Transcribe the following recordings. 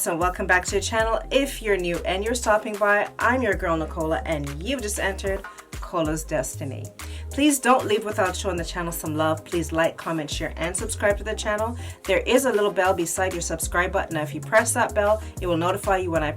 and welcome back to the channel. If you're new and you're stopping by, I'm your girl Nicola and you've just entered Cola's Destiny. Please don't leave without showing the channel some love. Please like, comment, share, and subscribe to the channel. There is a little bell beside your subscribe button. Now, if you press that bell, it will notify you when I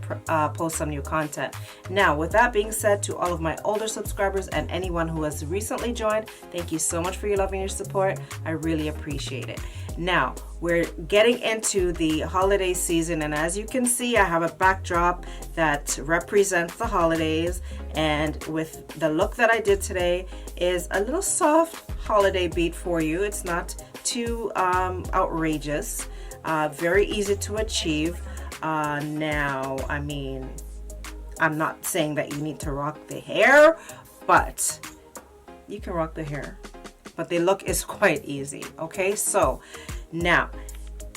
post some new content. Now, with that being said, to all of my older subscribers and anyone who has recently joined, thank you so much for your love and your support. I really appreciate it. Now, we're getting into the holiday season, and as you can see, I have a backdrop that represents the holidays, and with the look that I did today is a little soft holiday beat for you. It's not too outrageous, very easy to achieve. Now, I mean, I'm not saying that you need to rock the hair, but you can rock the hair. But the look is quite easy. Okay, so now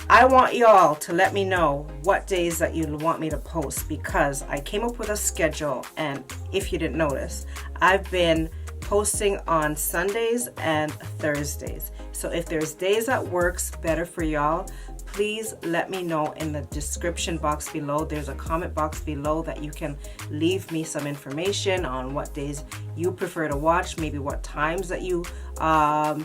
I want y'all to let me know what days that you want me to post, because I came up with a schedule, and if you didn't notice, I've been posting on Sundays and Thursdays. So if there's days that works better for y'all, please let me know in the description box below. There's a comment box below that you can leave me some information on what days you prefer to watch, maybe what times that you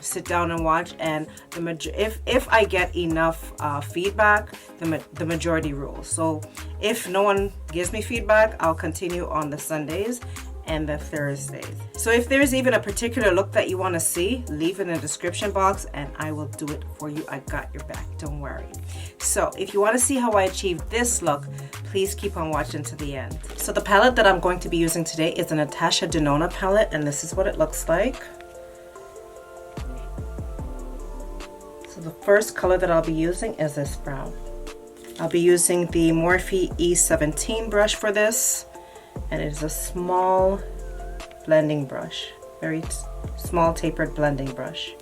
sit down and watch, and if I get enough feedback, the majority rules. So if no one gives me feedback, I'll continue on the Sundays and the Thursdays. So if there's even a particular look that you want to see, leave it in the description box and I will do it for you. I got your back, don't worry. So if you want to see how I achieve this look, please keep on watching to the end. So the palette that I'm going to be using today is a Natasha Denona palette, and this is what it looks like. So the first color that I'll be using is this brown. I'll be using the Morphe E17 brush for this, and it is a small blending brush, very small tapered blending brush.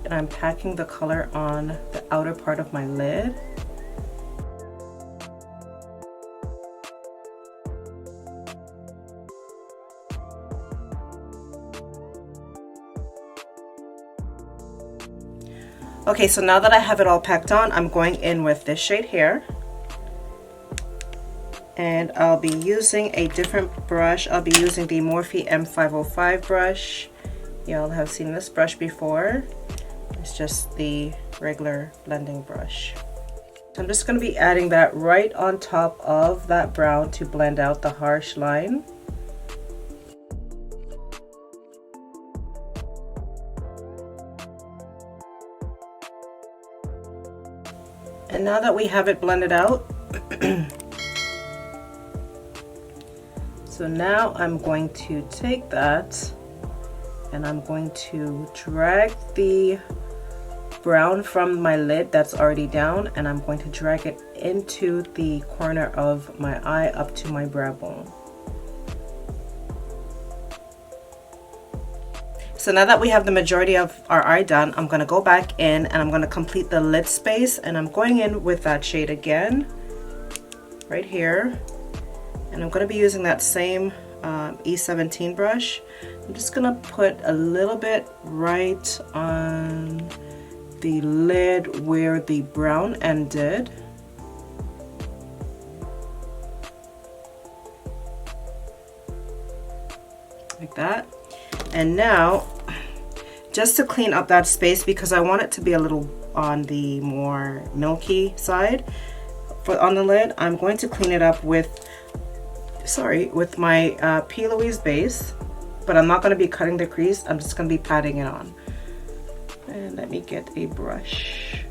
And I'm packing the color on the outer part of my lid. Okay, so now that I have it all packed on, I'm going in with this shade here. And I'll be using a different brush. I'll be using the Morphe M505 brush. Y'all have seen this brush before. It's just the regular blending brush. So I'm just going to be adding that right on top of that brown to blend out the harsh line. And now that we have it blended out, so now I'm going to take that and I'm going to drag the brown from my lid that's already down, and I'm going to drag it into the corner of my eye up to my brow bone. So now that we have the majority of our eye done, I'm going to go back in and I'm going to complete the lid space, and I'm going in with that shade again right here. And I'm going to be using that same E17 brush. I'm just going to put a little bit right on the lid where the brown ended. Like that. And now, just to clean up that space, because I want it to be a little on the more milky side on the lid, I'm going to clean it up with my P. Louise base, but I'm not going to be cutting the crease. I'm just going to be patting it on. And let me get a brush.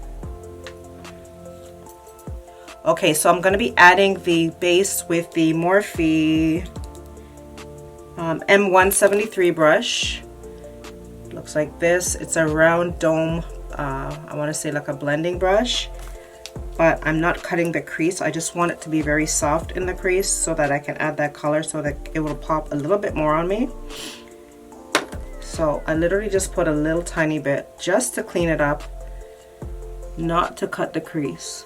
Okay, so I'm going to be adding the base with the Morphe M173 brush. Looks like this. It's a round dome, I want to say like a blending brush. But I'm not cutting the crease. I just want it to be very soft in the crease so that I can add that color so that it will pop a little bit more on me. So I literally just put a little tiny bit just to clean it up, not to cut the crease.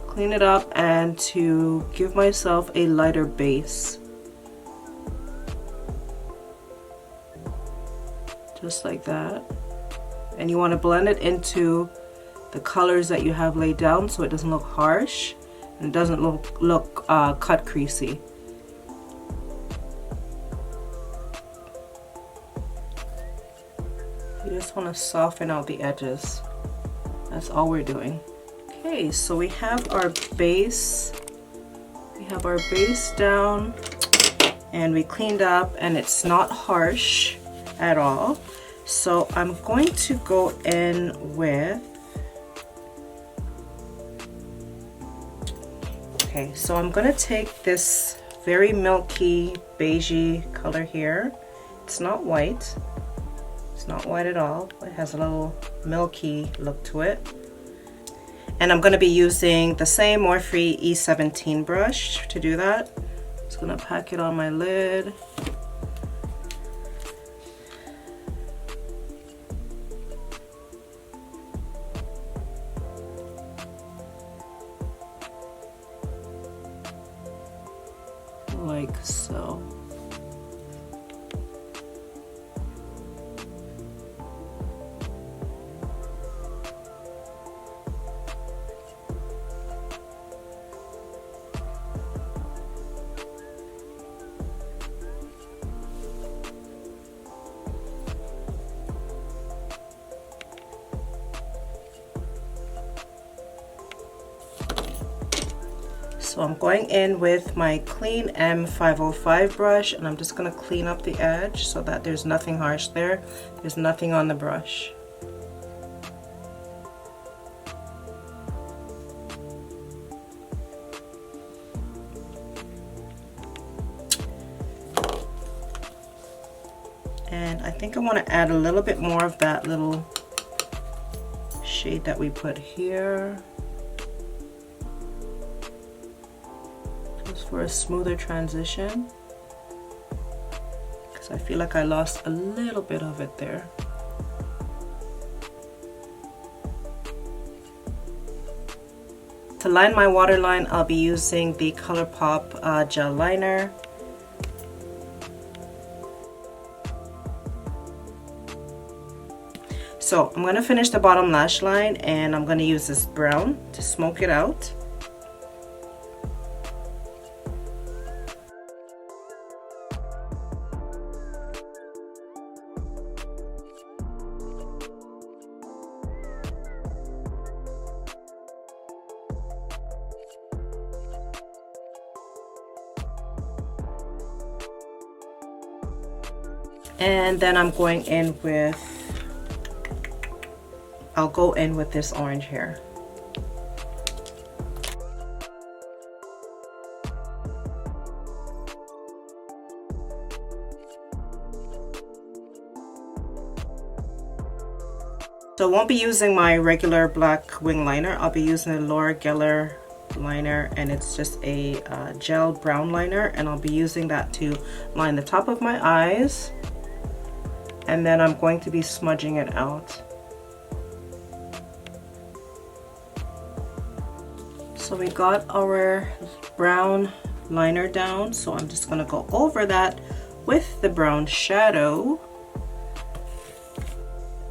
Clean it up and to give myself a lighter base. Just like that. And you want to blend it into the colors that you have laid down so it doesn't look harsh. and it doesn't look cut creasy. You just want to soften out the edges. That's all we're doing. Okay, so we have our base. We have our base down, and we cleaned up, and it's not harsh at all. So I'm going to go in with, okay, so I'm going to take this very milky beigey color here. It's not white. It's not white at all. It has a little milky look to it. And I'm going to be using the same Morphe E17 brush to do that. Just going to pack it on my lid. Like so. So I'm going in with my clean M505 brush, and I'm just going to clean up the edge so that there's nothing harsh there. There's nothing on the brush. And I think I want to add a little bit more of that little shade that we put here, for a smoother transition, because I feel like I lost a little bit of it there. To line my waterline, I'll be using the ColourPop gel liner. So I'm going to finish the bottom lash line, and I'm going to use this brown to smoke it out. And then I'm going in with, I'll go in with this orange here. So I won't be using my regular black wing liner. I'll be using the Laura Geller liner, and it's just a gel brown liner, and I'll be using that to line the top of my eyes. And then I'm going to be smudging it out. So we got our brown liner down, so I'm just going to go over that with the brown shadow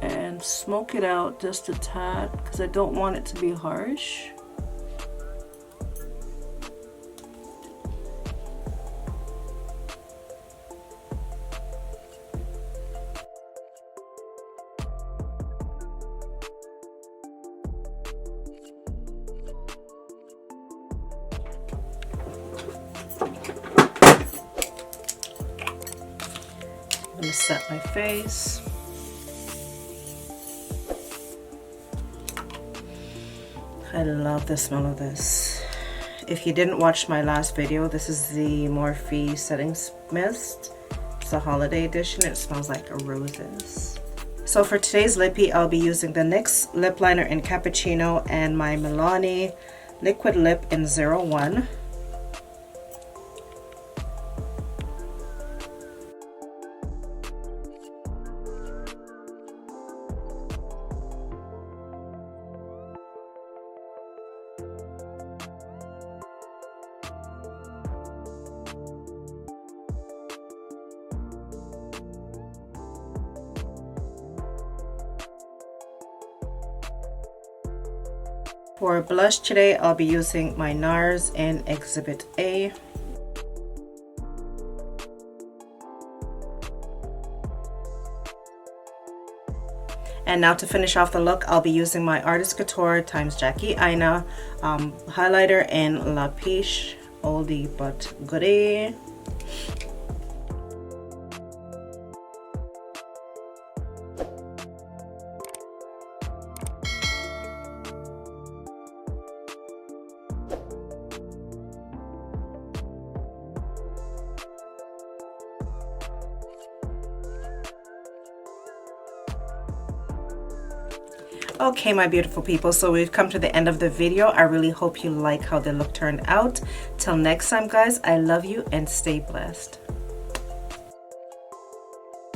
and smoke it out just a tad, because I don't want it to be harsh. I'm going to set my face. I love the smell of this. If you didn't watch my last video, this is the Morphe Setting Mist. It's a holiday edition. It smells like roses. So for today's lippy, I'll be using the NYX lip liner in Cappuccino and my Milani liquid lip in 01. For blush today, I'll be using my NARS in Exhibit A. And now to finish off the look, I'll be using my Artist Couture times Jackie Aina highlighter in La Piche, oldie but goodie. Okay, my beautiful people, so we've come to the end of the video. I really hope you like how the look turned out. Till next time, guys, I love you and stay blessed.